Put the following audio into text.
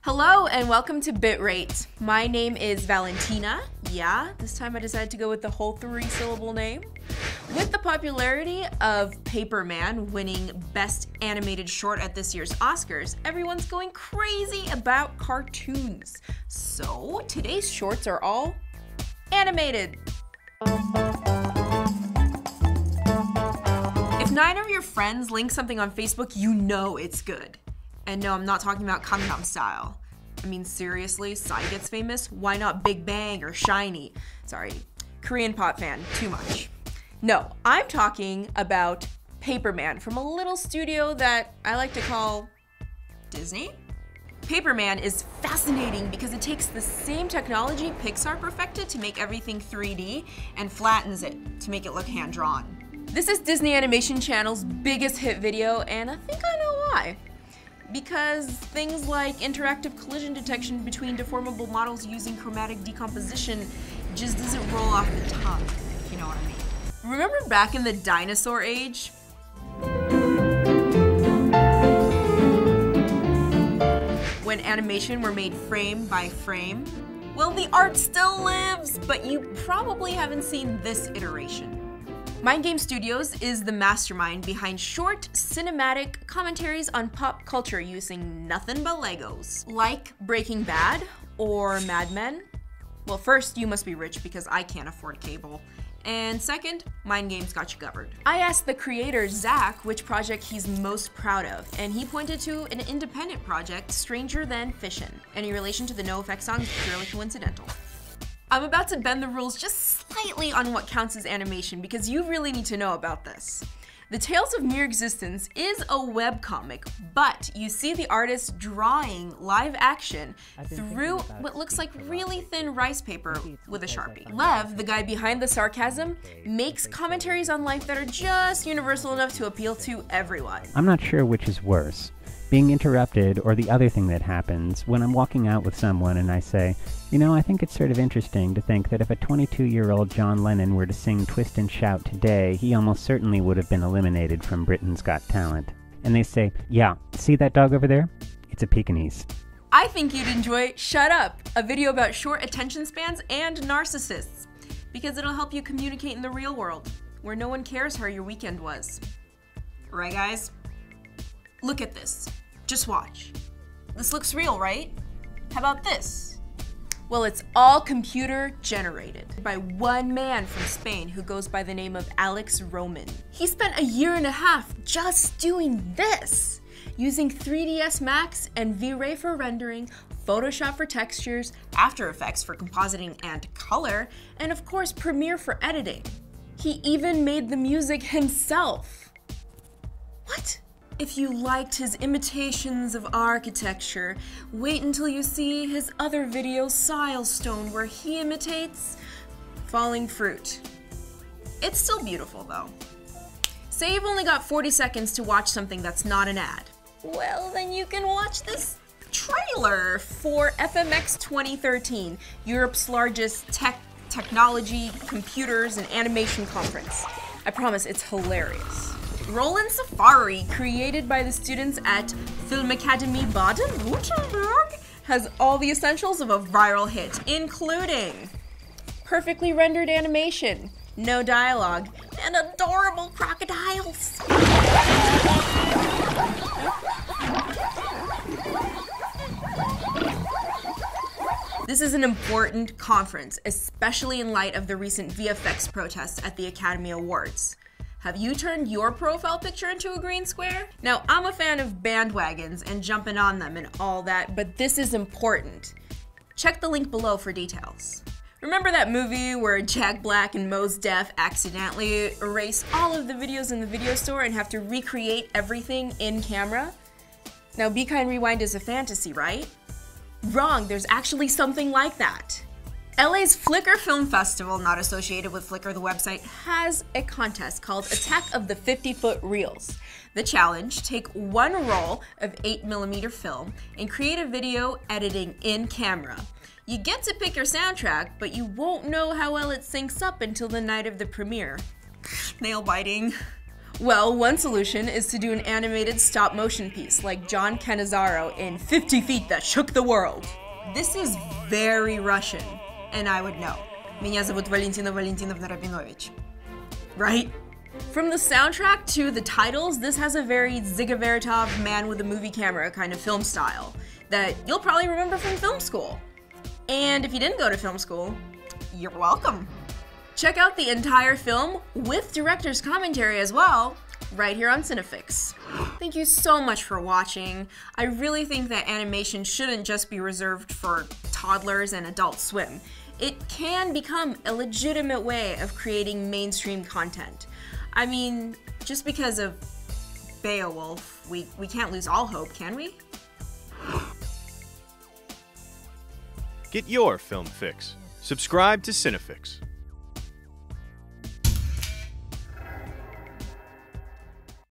Hello and welcome to Bitrate. My name is Valentina. Yeah, this time I decided to go with the whole 3-syllable name. With the popularity of Paperman winning Best Animated Short at this year's Oscars, everyone's going crazy about cartoons. So today's shorts are all animated. If 9 of your friends link something on Facebook, you know it's good. And no, I'm not talking about Gangnam Style. I mean, seriously, Psy gets famous? Why not Big Bang or Shiny? Sorry, Korean pop fan, too much. No, I'm talking about Paperman from a little studio that I like to call Disney. Paperman is fascinating because it takes the same technology Pixar perfected to make everything 3D and flattens it to make it look hand-drawn. This is Disney Animation Channel's biggest hit video, and I think I know why. Because things like interactive collision detection between deformable models using chromatic decomposition just doesn't roll off the tongue, if you know what I mean. Remember back in the dinosaur age? When animation were made frame by frame? Well, the art still lives, but you probably haven't seen this iteration. Mindgame Studios is the mastermind behind short, cinematic commentaries on pop culture using nothing but Legos. Like Breaking Bad or Mad Men. Well, first, you must be rich because I can't afford cable. And second, Mindgame's got you covered. I asked the creator, Zach, which project he's most proud of, and he pointed to an independent project, Stranger Than Fishin'. Any relation to the NoFX song is purely coincidental. I'm about to bend the rules just slightly on what counts as animation because you really need to know about this. The Tales of Mere Existence is a webcomic, but you see the artist drawing live action through what looks like really thin rice paper with a Sharpie. Lev, the guy behind the sarcasm, makes commentaries on life that are just universal enough to appeal to everyone. I'm not sure which is worse, being interrupted or the other thing that happens when I'm walking out with someone and I say, you know, I think it's sort of interesting to think that if a 22-year-old John Lennon were to sing Twist and Shout today, he almost certainly would have been eliminated from Britain's Got Talent. And they say, yeah, see that dog over there? It's a Pekingese. I think you'd enjoy Shut Up, a video about short attention spans and narcissists, because it'll help you communicate in the real world, where no one cares how your weekend was. Right, guys? Look at this. Just watch. This looks real, right? How about this? Well, it's all computer generated by one man from Spain who goes by the name of Alex Roman. He spent a year and a half just doing this, using 3ds Max and V-Ray for rendering, Photoshop for textures, After Effects for compositing and color, and of course Premiere for editing. He even made the music himself. What? If you liked his imitations of architecture, wait until you see his other video, Silestone, where he imitates falling fruit. It's still beautiful, though. Say you've only got 40 seconds to watch something that's not an ad. Well, then you can watch this trailer for FMX 2013, Europe's largest technology, computers, and animation conference. I promise it's hilarious. Roland Safari, created by the students at Filmakademie Baden-Württemberg, has all the essentials of a viral hit, including perfectly rendered animation, no dialogue, and adorable crocodiles. This is an important conference, especially in light of the recent VFX protests at the Academy Awards. Have you turned your profile picture into a green square? Now, I'm a fan of bandwagons and jumping on them and all that, but this is important. Check the link below for details. Remember that movie where Jack Black and Mos Def accidentally erase all of the videos in the video store and have to recreate everything in camera? Now, Be Kind Rewind is a fantasy, right? Wrong, there's actually something like that. LA's Flickr Film Festival, not associated with Flickr the website, has a contest called Attack of the 50-Foot Reels. The challenge, take one roll of 8mm film and create a video editing in camera. You get to pick your soundtrack, but you won't know how well it syncs up until the night of the premiere. Nail biting. Well, one solution is to do an animated stop-motion piece like John Cannizzaro in 50 Feet That Shook the World. This is very Russian, and I would know. Меня зовут Валентина Валентиновна Rabinovich. Right? From the soundtrack to the titles, this has a very Dziga Vertov man with a movie camera kind of film style that you'll probably remember from film school. And if you didn't go to film school, you're welcome. Check out the entire film with director's commentary as well, right here on Cinefix. Thank you so much for watching. I really think that animation shouldn't just be reserved for toddlers and Adult Swim. It can become a legitimate way of creating mainstream content. I mean, just because of Beowulf, we can't lose all hope, can we? Get your film fix. Subscribe to Cinefix.